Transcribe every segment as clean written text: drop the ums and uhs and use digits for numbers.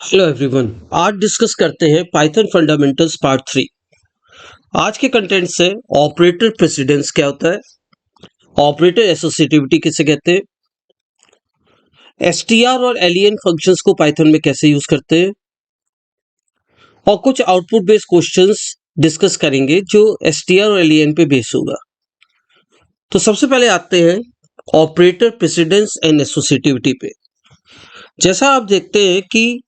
Hello everyone, आज discuss करते हैं पाइथन फंडामेंटल्स पार्ट 3। आज के कंटेंट से ऑपरेटर प्रेसिडेंस क्या होता है, ऑपरेटर एसोसिएटिविटी किसे कहते हैं, एसटीआर और एलियन फंक्शंस को पाइथन में कैसे यूज करते हैं और कुछ आउटपुट बेस्ड क्वेश्चंस डिस्कस करेंगे जो एसटीआर और एलियन पे बेस होगा। तो सबसे पहले आते हैं ऑपरेटर प्रेसिडेंस एंड एसोसिएटिविटी पे। जैसा आप देखते हैं कि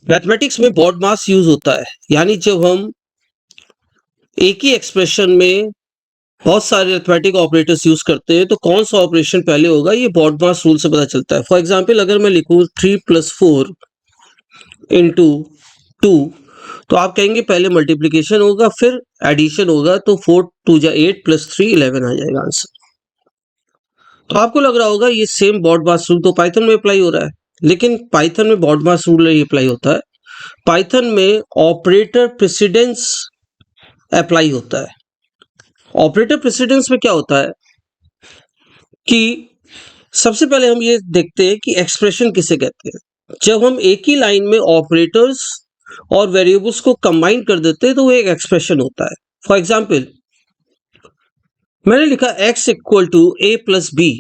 मैथमेटिक्स में बॉड मास यूज होता है, यानी जब हम एक ही एक्सप्रेशन में बहुत सारे अरिथमेटिक ऑपरेटर्स यूज करते हैं तो कौन सा ऑपरेशन पहले होगा ये बॉड मास रूल से पता चलता है। फॉर एग्जांपल, अगर मैं लिखूं 3 + 4 × 2 तो आप कहेंगे पहले मल्टीप्लिकेशन होगा फिर एडिशन होगा, तो 4 × 2 = 8 + 3 = 11 आ जाएगा आंसर। तो आपको लग रहा होगा ये सेम बॉड मास रूल तो पाइथन में अप्लाई हो रहा है, लेकिन पाइथन में बॉड मास रूल नहीं अप्लाई होता है। पाइथन में ऑपरेटर प्रेसिडेंस अप्लाई होता है। ऑपरेटर प्रेसिडेंस में क्या होता है कि सबसे पहले हम ये देखते हैं कि एक्सप्रेशन किसे कहते हैं। जब हम एक ही लाइन में ऑपरेटर्स और वेरिएबल्स को कंबाइन कर देते हैं तो वो एक एक्सप्रेशन होता है। फॉर एग्जांपल, मैंने लिखा x = a + b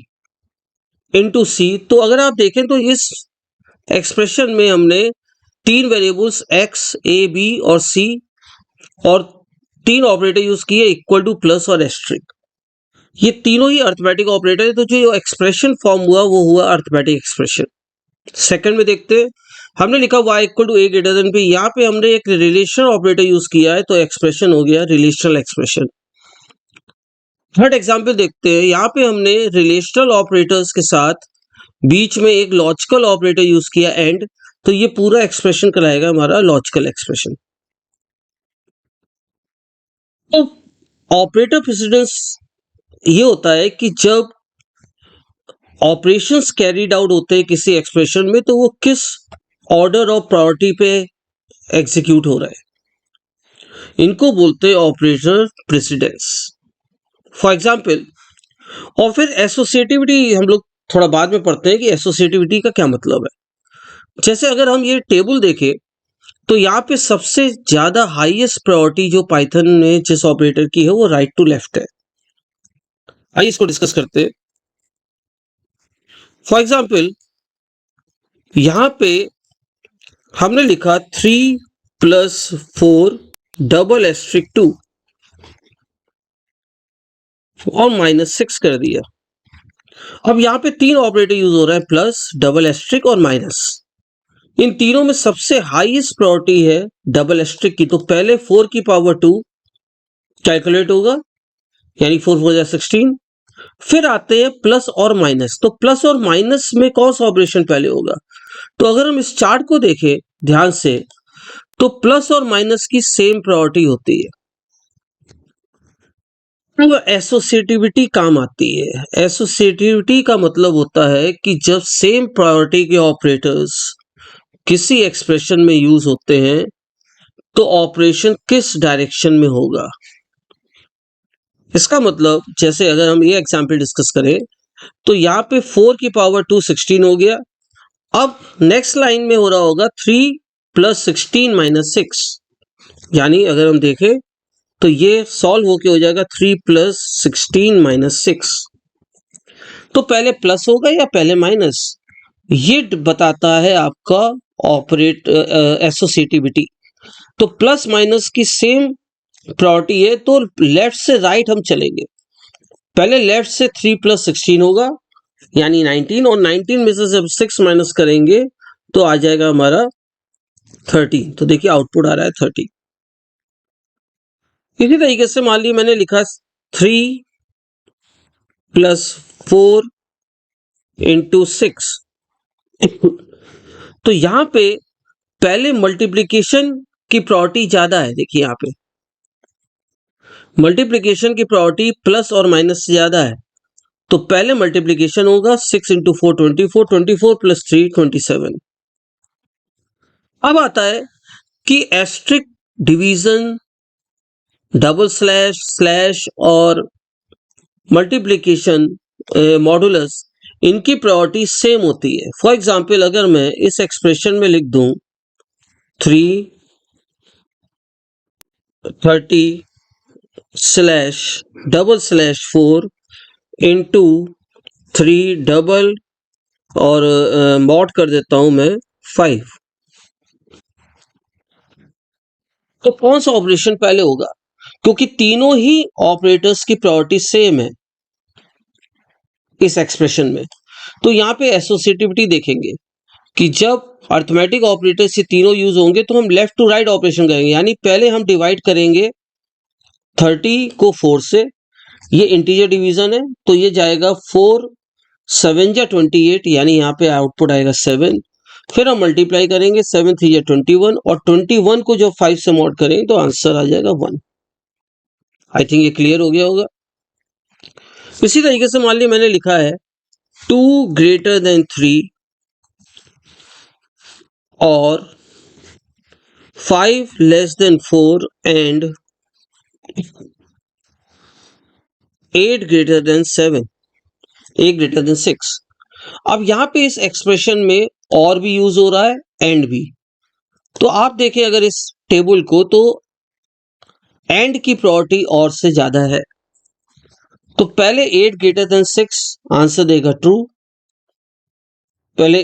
* c, तो अगर आप देखें तो इस एक्सप्रेशन में हमने तीन वेरिएबल्स x, a, b और c और तीन ऑपरेटर यूज किए इक्वल टू, प्लस और एस्ट्रिक। ये तीनों ही अरिथमेटिक ऑपरेटर है, तो जो एक्सप्रेशन फॉर्म हुआ वो हुआ अरिथमेटिक एक्सप्रेशन। सेकंड में देखते हैं, हमने लिखा y = a > b, यहाँ पे हमने एक रिलेशनल ऑपरेटर यूज किया है तो एक्सप्रेशन हो गया रिलेशनल एक्सप्रेशन। थर्ड एग्जांपल देखते हैं, यहाँ पे हमने रिलेशनल ऑपरेटर्स के साथ बीच में एक लॉजिकल ऑपरेटर यूज किया एंड, तो ये पूरा एक्सप्रेशन कहलाएगा हमारा लॉजिकल एक्सप्रेशन। तो ऑपरेटर प्रेसिडेंस ये होता है कि जब ऑपरेशंस कैरीड आउट होते हैं किसी एक्सप्रेशन में तो वो किस ऑर्डर ऑफ प्रायोरिटी पे एग्जीक्यूट हो रहा है, इनको बोलते हैं ऑपरेटर प्रेसिडेंस। फॉर एग्जांपल, और फिर एसोसिएटिविटी हम लोग थोड़ा बाद में पढ़ते हैं कि एसोसिएटिविटी का क्या मतलब है। जैसे अगर हम ये टेबल देखें तो यहाँ पे सबसे ज्यादा हाईएस्ट प्रायोरिटी जो पाइथन ने जिस ऑपरेटर की है वो राइट टू लेफ्ट है। आइए इसको डिस्कस करते हैं। फॉर एग्जाम्पल, यहां पे हमने लिखा 3 + 4 * 2 और -6 कर दिया। अब यहाँ पे तीन ऑपरेटर यूज हो रहा है, प्लस, डबल एस्ट्रिक और माइनस। इन तीनों में सबसे हाईएस्ट प्रायोरिटी है डबल एस्ट्रिक की, तो पहले 4 की पावर 2 कैलकुलेट होगा, यानी 4 × 4 = 16। फिर आते हैं प्लस और माइनस, तो प्लस और माइनस में कौन सा ऑपरेशन पहले होगा। तो अगर हम इस चार्ट को देखें ध्यान से तो प्लस और माइनस की सेम प्रायोरिटी होती है, तो एसोसिएटिविटी काम आती है। एसोसिएटिविटी का मतलब होता है कि जब सेम प्रायोरिटी के ऑपरेटर्स किसी एक्सप्रेशन में यूज होते हैं तो ऑपरेशन किस डायरेक्शन में होगा। इसका मतलब, जैसे अगर हम ये एग्जांपल डिस्कस करें तो यहाँ पे 4 की पावर 2 16 हो गया। अब नेक्स्ट लाइन में हो रहा होगा 3 + 16 - 6, यानी अगर हम देखें तो ये सॉल्व होके हो जाएगा 3 + 16 - 6। तो पहले प्लस होगा या पहले माइनस, ये बताता है आपका ऑपरेट एसोसिएटिविटी। तो प्लस माइनस की सेम प्रायोरिटी है तो लेफ्ट से राइट हम चलेंगे। पहले लेफ्ट से 3 + 16 होगा यानी 19, और 19 में से जब 6 माइनस करेंगे तो आ जाएगा हमारा 13। तो देखिए आउटपुट आ रहा है 30। इसी तरीके से मान लीजिए मैंने लिखा 3 + 4 * 6 तो यहां पे पहले मल्टीप्लिकेशन की प्रायोरिटी ज्यादा है। देखिए यहाँ पे मल्टीप्लिकेशन की प्रायोरिटी प्लस और माइनस से ज्यादा है, तो पहले मल्टीप्लिकेशन होगा 6 × 4 24, 24 + 3 27। अब आता है कि asterisk, division, double slash, slash और मल्टीप्लिकेशन, मॉडुलस, इनकी प्रायोरिटी सेम होती है। फॉर एग्जाम्पल अगर मैं इस एक्सप्रेशन में लिख दूं 330/4 इंटू 3 डबल और मॉड कर देता हूं मैं 5, तो कौन सा ऑपरेशन पहले होगा? क्योंकि तीनों ही ऑपरेटर्स की प्रायोरिटी सेम है इस एक्सप्रेशन में, तो यहाँ पे एसोसिएटिविटी देखेंगे कि जब अर्थमेटिक ऑपरेटर्स ये तीनों यूज होंगे तो हम लेफ्ट टू राइट ऑपरेशन करेंगे, यानी पहले हम डिवाइड करेंगे 30 को 4 से, ये इंटीजर डिवीजन है तो ये जाएगा 4 7 जा 28, यानी यहाँ पे आउटपुट आएगा 7। फिर हम मल्टीप्लाई करेंगे 7 3 जा 21 और 21 को जब 5 से मॉड करेंगे तो आंसर आ जाएगा 1। आई थिंक ये क्लियर हो गया होगा। इसी तरीके से मान लिया मैंने लिखा है 2 ग्रेटर देन 3 और 5 less than 4 and 8 greater then 7, 8 greater than 6। अब यहां पे इस एक्सप्रेशन में और भी यूज हो रहा है एंड भी, तो आप देखें अगर इस टेबल को तो एंड की प्रायोरिटी और से ज्यादा है, तो पहले 8 ग्रेटर देन 6 आंसर देगा ट्रू पहले,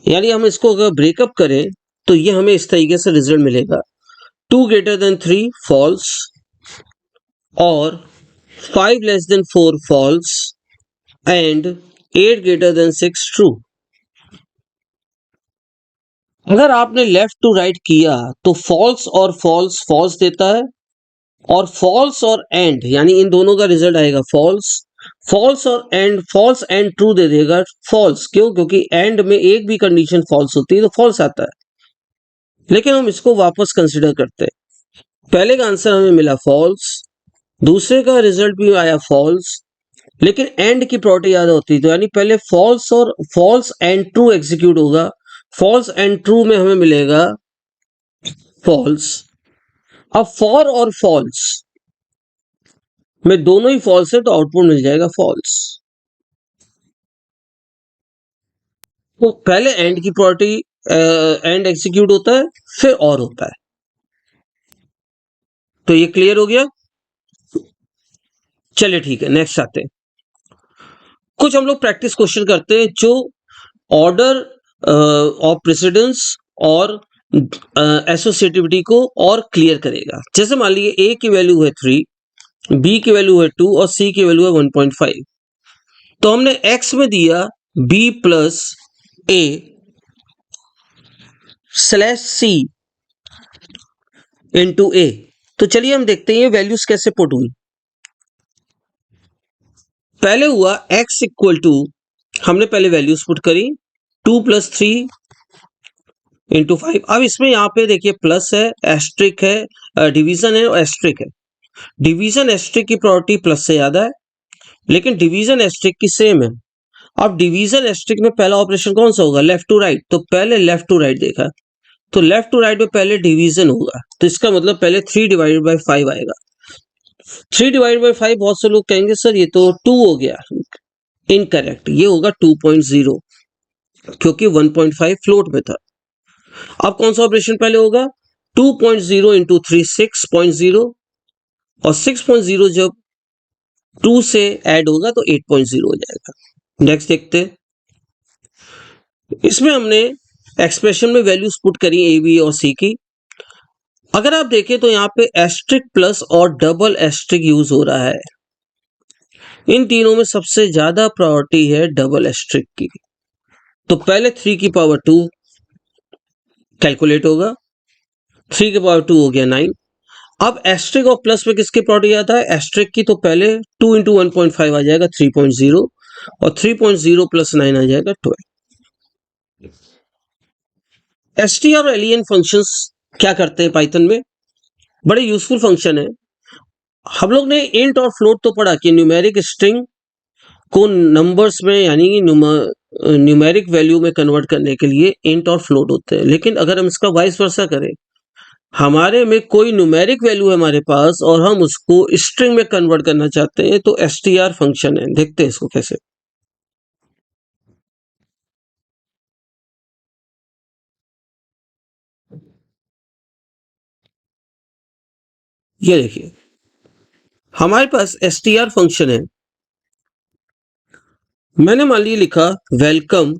यानी हम इसको अगर ब्रेकअप करें तो ये हमें इस तरीके से रिजल्ट मिलेगा 2 ग्रेटर देन 3 फॉल्स और 5 less than 4 false and 8 greater than 6 true. अगर आपने लेफ्ट टू राइट किया तो फॉल्स और फॉल्स फॉल्स देता है और फॉल्स और एंड यानी इन दोनों का रिजल्ट आएगा फॉल्स, फॉल्स और and, false and true they देगा फॉल्स। क्यों? क्योंकि एंड में एक भी कंडीशन फॉल्स होती है तो फॉल्स आता है। लेकिन हम इसको वापस कंसिडर करते हैं, पहले का आंसर हमें मिला फॉल्स, दूसरे का रिजल्ट भी आया फॉल्स, लेकिन एंड की प्रायोरिटी ज्यादा होती है, तो यानी पहले फॉल्स और फॉल्स एंड ट्रू एग्जीक्यूट होगा, फॉल्स एंड ट्रू में हमें मिलेगा फॉल्स। अब फॉर और फॉल्स में दोनों ही फॉल्स है तो आउटपुट मिल जाएगा फॉल्स। तो पहले एंड की प्रायोरिटी एंड एग्जीक्यूट होता है फिर और होता है। तो ये क्लियर हो गया। चलिए ठीक है, नेक्स्ट आते हैं। कुछ हम लोग प्रैक्टिस क्वेश्चन करते हैं जो ऑर्डर ऑफ प्रेसिडेंस और एसोसिएटिविटी को और क्लियर करेगा। जैसे मान लीजिए ए की वैल्यू है 3, बी की वैल्यू है 2 और सी की वैल्यू है 1.5, तो हमने एक्स में दिया B plus A slash C into A. तो चलिए हम देखते हैं ये वैल्यूज कैसे पुट हुई। पहले हुआ x इक्वल टू, हमने पहले वैल्यूज पुट करी 2 + 3 इंटू 5। अब इसमें यहाँ पे देखिए प्लस है, एस्ट्रिक है, डिवीजन है और एस्ट्रिक है। डिवीजन एस्ट्रिक की प्रायोरिटी प्लस से ज्यादा है, लेकिन डिवीजन एस्ट्रिक की सेम है। अब डिवीजन एस्ट्रिक में पहला ऑपरेशन कौन सा होगा? लेफ्ट टू राइट, तो पहले लेफ्ट टू राइट देखा, तो लेफ्ट टू राइट में पहले डिवीजन होगा, तो इसका मतलब पहले 3/5 आएगा। 3/5 बहुत से लोग कहेंगे सर ये तो 2 हो गया, इनकरेक्ट, ये होगा 2.0 क्योंकि 1.5 फ्लोट में था। अब कौन सा ऑपरेशन पहले होगा? 2.0 इंटू 3 6.0 और 6.0 जब 2 से ऐड होगा तो 8.0 हो जाएगा। नेक्स्ट देखते हैं, इसमें हमने एक्सप्रेशन में वैल्यूज पुट करी ए बी और सी की। अगर आप देखें तो यहाँ पे एस्ट्रिक प्लस और डबल एस्ट्रिक यूज हो रहा है, इन तीनों में सबसे ज्यादा प्रायोरिटी है डबल एस्ट्रिक की, तो पहले 3 की पावर 2 कैलकुलेट होगा, 3 की पावर 2 हो गया 9। अब एस्ट्रिक और प्लस में किसकी प्रायोरिटी आता है? एस्ट्रिक की, तो पहले 2 इंटू 1.5 आ जाएगा 3.0 और 3.0 + 9 आ जाएगा 12। एसटीआर और एलियन फंक्शंस क्या करते हैं पाइथन में? बड़े यूजफुल फंक्शन है। हम लोग ने इंट और फ्लोट तो पढ़ा कि न्यूमेरिक स्ट्रिंग को नंबर्स में यानी न्यूमेरिक वैल्यू में कन्वर्ट करने के लिए इंट और फ्लोट होते हैं, लेकिन अगर हम इसका वाइस वर्सा करें, हमारे में कोई न्यूमेरिक वैल्यू है हमारे पास और हम उसको स्ट्रिंग में कन्वर्ट करना चाहते हैं, तो एसटीआर फंक्शन है। देखते हैं इसको कैसे। ये देखिए हमारे पास str फंक्शन है, मैंने मान लीजिए लिखा वेलकम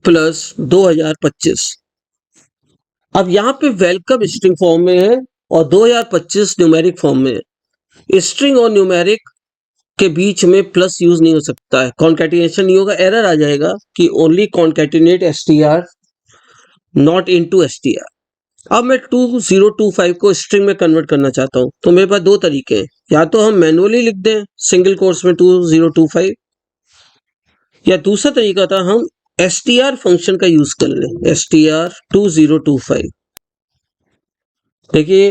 प्लस 2025। अब यहाँ पे वेलकम स्ट्रिंग फॉर्म में है और 2025 न्यूमेरिक फॉर्म में है। स्ट्रिंग और न्यूमेरिक के बीच में प्लस यूज नहीं हो सकता है, कॉन्कैटिनेशन नहीं होगा, एरर आ जाएगा कि only concatenate str not into str। अब मैं 2025 को स्ट्रिंग में कन्वर्ट करना चाहता हूं, तो मेरे पास दो तरीके हैं, या तो हम मैनुअली लिख दें सिंगल कोट्स में 2025, या दूसरा तरीका था हम str फंक्शन का यूज कर लें, str 2025। देखिए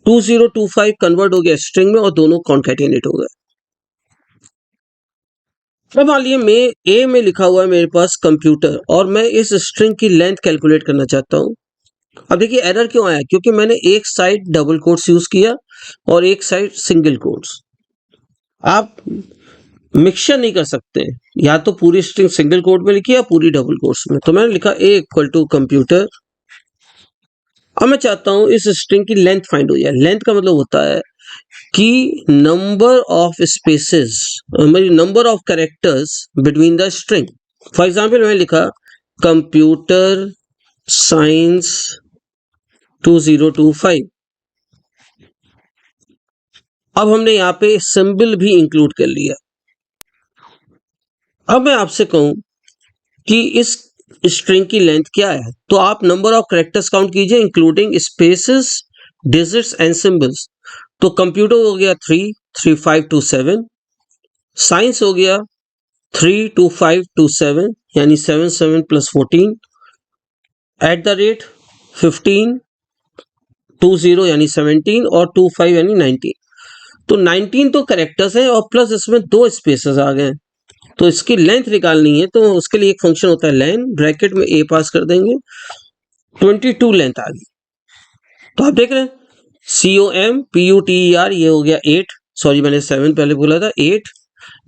2025 कन्वर्ट हो गया स्ट्रिंग में और दोनों कॉन्कैटिनेट हो गए। अब मान लीजिए मैं ए में लिखा हुआ है मेरे पास कंप्यूटर और मैं इस स्ट्रिंग की लेंथ कैलकुलेट करना चाहता हूं। अब देखिए एरर क्यों आया, क्योंकि मैंने एक साइड डबल कोट्स यूज किया और एक साइड सिंगल कोट्स। आप मिक्सचर नहीं कर सकते, या तो पूरी स्ट्रिंग सिंगल कोट में लिखी या पूरी डबल कोट्स में। तो मैंने लिखा ए इक्वल टू कंप्यूटर। अब मैं चाहता हूं इस स्ट्रिंग की लेंथ फाइंड हो जाए। लेंथ का मतलब होता है कि number of spaces, number of characters between the string. For example मैंने लिखा कंप्यूटर साइंस 2025। अब हमने यहाँ पे सिंबल भी इंक्लूड कर लिया। अब मैं आपसे कहूं कि इस स्ट्रिंग की लेंथ क्या है, तो आप नंबर ऑफ कैरेक्टर्स काउंट कीजिए including spaces, digits and symbols. तो कंप्यूटर हो गया 3, 3, 5, 2, 7। साइंस हो गया 3, 2, 5, 2, 7 यानी 7, 7 + 14। एट द रेट 15, 20 यानी 17 और 25 यानी 19। तो 19 तो कैरेक्टर्स हैं और प्लस इसमें दो स्पेसेस आ गए। तो इसकी लेंथ निकालनी है, तो उसके लिए एक फंक्शन होता है लेन, ब्रैकेट में a पास कर देंगे, 22 लेंथ आ गई। तो आप देख रहे हैं COMPUTER ये हो गया 8, सॉरी मैंने 7 पहले बोला था, 8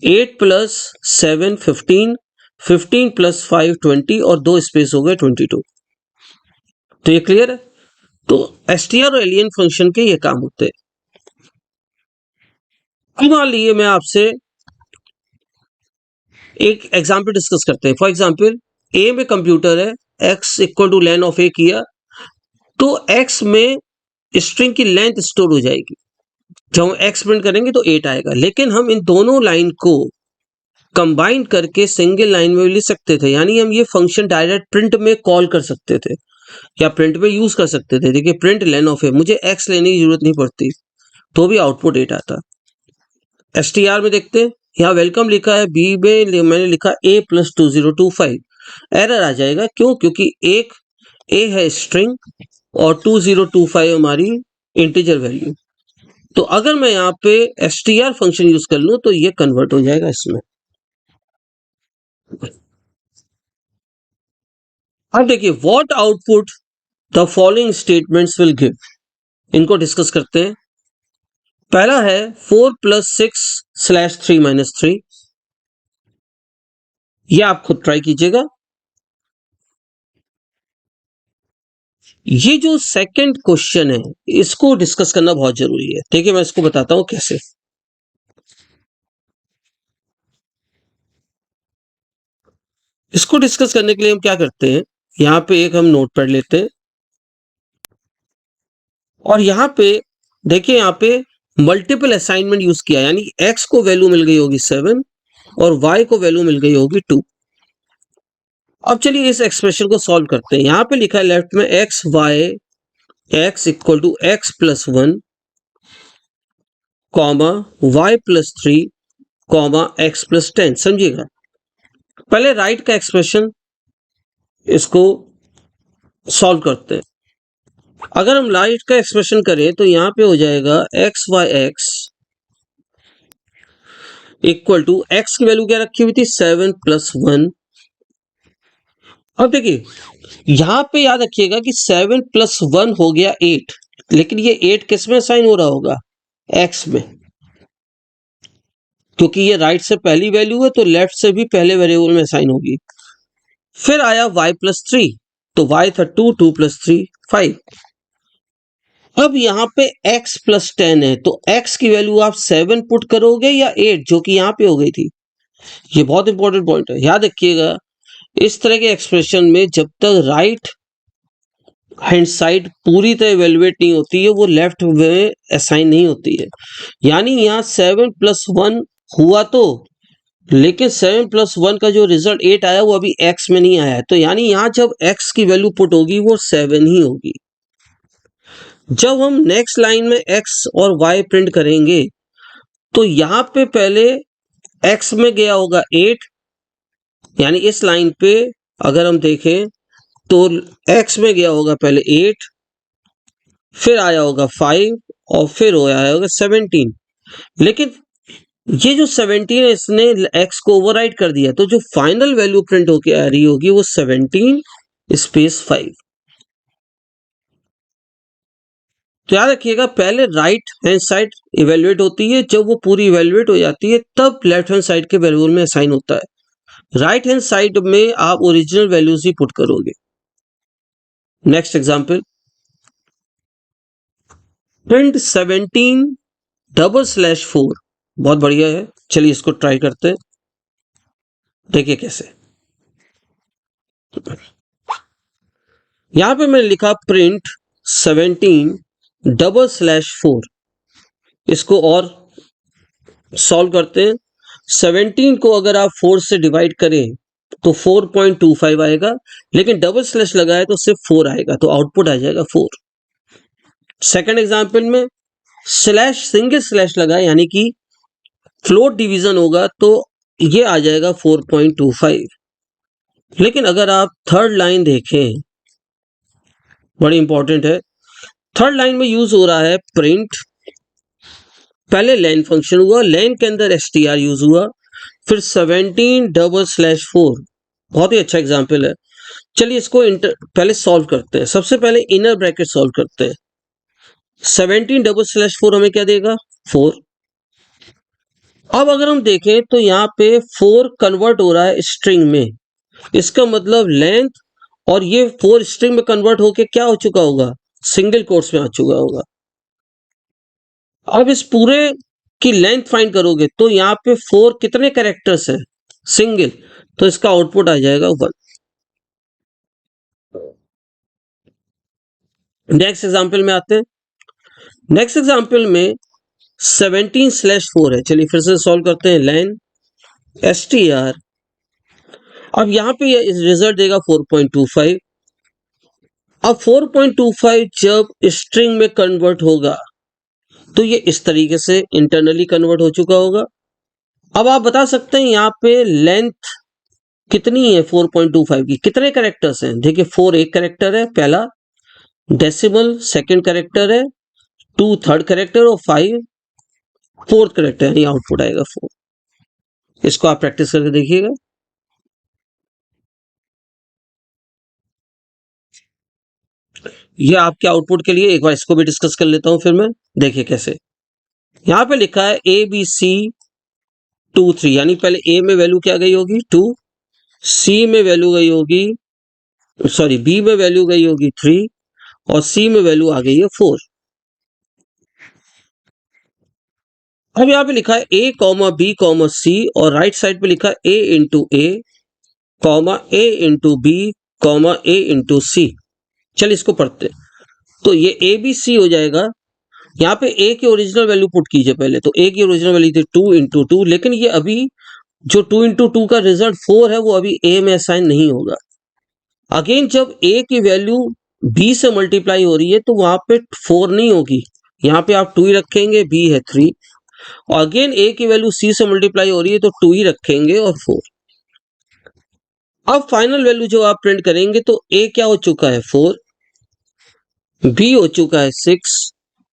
+ 7 15, 15 + 5 20 और दो स्पेस हो गए 22। तो ये क्लियर है। तो str और alien फंक्शन के ये काम होते हैं। अब मान लीजिए मैं आपसे एक एग्जाम्पल डिस्कस करते हैं। फॉर एग्जाम्पल ए में कंप्यूटर है, x equal to len of A किया, तो x में स्ट्रिंग की लेंथ स्टोर हो जाएगी। जब हम x प्रिंट करेंगे तो 8 आएगा, लेकिन हम इन दोनों लाइन को कंबाइन करके सिंगल लाइन में लिख सकते थे, यानी हम ये फंक्शन डायरेक्ट प्रिंट में कॉल कर सकते थे या प्रिंट में यूज कर सकते थे। देखिए प्रिंट लेन ऑफ ए, मुझे x लेने की जरूरत नहीं पड़ती, तो भी आउटपुट 8 आता। str में देखते हैं, यहाँ वेलकम लिखा है, बी में मैंने लिखा a + 2025। एरर आ जाएगा, क्यों? क्योंकि एक a है स्ट्रिंग और 2025 हमारी इंटीजर वैल्यू। तो अगर मैं यहाँ पे str फंक्शन यूज कर लूं तो ये कन्वर्ट हो जाएगा इसमें। अब देखिए what output the following statements will give, इनको डिस्कस करते हैं। पहला है 4 + 6/3 - 3। ये आप खुद ट्राई कीजिएगा। ये जो सेकंड क्वेश्चन है इसको डिस्कस करना बहुत जरूरी है। देखिए मैं इसको बताता हूं कैसे। इसको डिस्कस करने के लिए हम क्या करते हैं, यहाँ पे एक हम नोटपैड लेते हैं और यहाँ पे देखिए यहाँ पे मल्टीपल असाइनमेंट यूज किया, यानी x को वैल्यू मिल गई होगी 7 और y को वैल्यू मिल गई होगी 2। अब चलिए इस एक्सप्रेशन को सॉल्व करते हैं। यहाँ पे लिखा है लेफ्ट में x = x + 1, y + 3, x + 10। समझिएगा, पहले राइट का एक्सप्रेशन इसको सॉल्व करते हैं। अगर हम राइट का एक्सप्रेशन करें तो यहाँ पे हो जाएगा x = x की वैल्यू क्या रखी हुई थी 7 + 1। अब देखिए यहाँ पे याद रखिएगा कि 7 + 1 हो गया 8, लेकिन ये 8 किस में साइन हो रहा होगा, x में, क्योंकि ये राइट से पहली वैल्यू है तो लेफ्ट से भी पहले वेरिएबल में साइन होगी। फिर आया y + 3, तो y था 2, 2 + 3 5। अब यहाँ पे x प्लस 10 है, तो x की वैल्यू आप 7 पुट करोगे या 8, जो कि यहाँ पे हो गई थी। ये बहुत इंपॉर्टेंट पॉइंट है, याद रखिएगा। इस तरह के एक्सप्रेशन में जब तक राइट हैंड साइड पूरी तरह इवेल्युएट नहीं होती है, वो लेफ्ट में असाइन नहीं होती है। यानी यहाँ 7 प्लस 1 हुआ तो, लेकिन 7 प्लस 1 का जो रिजल्ट 8 आया वो अभी x में नहीं आया है, तो यानी यहाँ जब x की वैल्यू पुट होगी वो 7 ही होगी। जब हम नेक्स्ट लाइन में x और y प्रिंट करेंगे तो यहाँ पे पहले x में गया होगा 8, यानी इस लाइन पे अगर हम देखें तो x में गया होगा पहले 8, फिर आया होगा 5 और फिर आया होगा 17। लेकिन ये जो 17 है इसने x को ओवरराइड कर दिया, तो जो फाइनल वैल्यू प्रिंट होके आ रही होगी वो 17 स्पेस 5। तो याद रखिएगा, पहले राइट हैंड साइड इवेल्युएट होती है, जब वो पूरी इवेल्युएट हो जाती है तब लेफ्ट हैंड साइड के वेरिएबल में असाइन होता है। राइट हैंड साइड में आप ओरिजिनल वैल्यूज ही पुट करोगे। Next example, print 17 double slash 4। बहुत बढ़िया है, चलिए इसको ट्राई करते हैं, देखिए कैसे। यहां पे मैंने लिखा प्रिंट 17 डबल स्लैश 4। इसको और सॉल्व करते हैं। 17 को अगर आप 4 से डिवाइड करें तो 4.25 आएगा, लेकिन डबल स्लैश लगाए तो सिर्फ 4 आएगा, तो आउटपुट आ जाएगा 4। सेकेंड एग्जाम्पल में स्लैश सिंगल स्लैश लगाए, यानी कि फ्लोट डिवीजन होगा तो ये आ जाएगा 4.25। लेकिन अगर आप थर्ड लाइन देखें, बड़ी इंपॉर्टेंट है, थर्ड लाइन में यूज हो रहा है प्रिंट, पहले लेन फंक्शन हुआ, लेन के अंदर str यूज हुआ, फिर 17 डबल स्लैश 4। बहुत ही अच्छा एग्जाम्पल है। चलिए इसको पहले सॉल्व करते हैं। सबसे पहले इनर ब्रैकेट सॉल्व करते हैं। 17 डबल स्लैश 4 हमें क्या देगा, 4। अब अगर हम देखें तो यहाँ पे 4 कन्वर्ट हो रहा है स्ट्रिंग में, इसका मतलब लेंथ, और ये 4 स्ट्रिंग में कन्वर्ट होके क्या हो चुका होगा, सिंगल कोट्स में आ चुका होगा। अब इस पूरे की लेंथ फाइंड करोगे तो यहाँ पे 4 कितने कैरेक्टर्स हैं, सिंगल, तो इसका आउटपुट आ जाएगा 1। नेक्स्ट एग्जांपल में आते हैं। नेक्स्ट एग्जांपल में 17 स्लैश 4 है, चलिए फिर से सॉल्व करते हैं। लेन str, अब यहाँ पे ये रिजल्ट देगा 4.25। अब 4.25 जब स्ट्रिंग में कन्वर्ट होगा तो ये इस तरीके से इंटरनली कन्वर्ट हो चुका होगा। अब आप बता सकते हैं यहाँ पे लेंथ कितनी है 4.25 की, कितने कैरेक्टर्स हैं। देखिए 4 एक कैरेक्टर है पहला, डेसिमल सेकंड कैरेक्टर है, 2 थर्ड कैरेक्टर और 5 फोर्थ कैरेक्टर, यानी आउटपुट आएगा 4। इसको आप प्रैक्टिस करके देखिएगा। ये आपके आउटपुट के लिए, एक बार इसको भी डिस्कस कर लेता हूं फिर मैं, देखिए कैसे। यहाँ पे लिखा है ABC 2 3, यानी पहले A में वैल्यू क्या गई होगी 2, C में वैल्यू गई होगी, सॉरी B में वैल्यू गई होगी 3 और C में वैल्यू आ गई है 4। अब यहाँ पे लिखा है A comma B comma C और राइट साइड पे लिखा है A into A comma A into B comma A into C। चलिए इसको पढ़ते हैं। तो ये ABC हो जाएगा, यहाँ पे A की ओरिजिनल वैल्यू पुट कीजिए पहले, तो A की ओरिजिनल वैल्यू थी 2 इंटू 2, लेकिन ये अभी जो 2 इंटू 2 का रिजल्ट 4 है वो अभी A में असाइन नहीं होगा। अगेन जब A की वैल्यू B से मल्टीप्लाई हो रही है तो वहां पे 4 नहीं होगी, यहाँ पे आप 2 ही रखेंगे, B है 3, और अगेन A की वैल्यू C से मल्टीप्लाई हो रही है तो 2 ही रखेंगे और 4। अब फाइनल वैल्यू जो आप प्रिंट करेंगे तो A क्या हो चुका है 4, B हो चुका है 6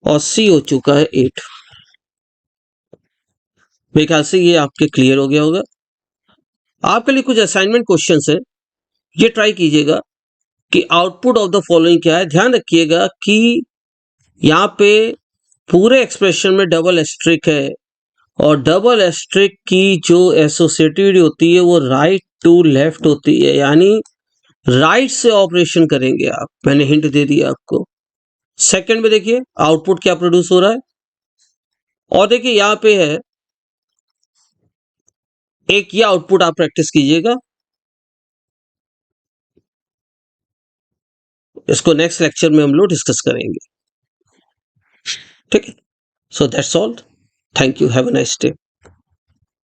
और C हो चुका है 8। मेरे ख्याल से ये आपके क्लियर हो गया होगा। आपके लिए कुछ असाइनमेंट क्वेश्चंस है, ये ट्राई कीजिएगा कि आउटपुट ऑफ द फॉलोइंग क्या है। ध्यान रखिएगा कि यहाँ पे पूरे एक्सप्रेशन में डबल एस्ट्रिक है, और डबल एस्ट्रिक की जो एसोसिएटेड होती है वो राइट टू लेफ्ट होती है, यानी राइट से ऑपरेशन करेंगे आप, मैंने हिंट दे दिया आपको। सेकंड में देखिए आउटपुट क्या प्रोड्यूस हो रहा है, और देखिए यहां पे है एक, ये आउटपुट आप प्रैक्टिस कीजिएगा, इसको नेक्स्ट लेक्चर में हम लोग डिस्कस करेंगे, ठीक है। So that's all, thank you, have a nice day.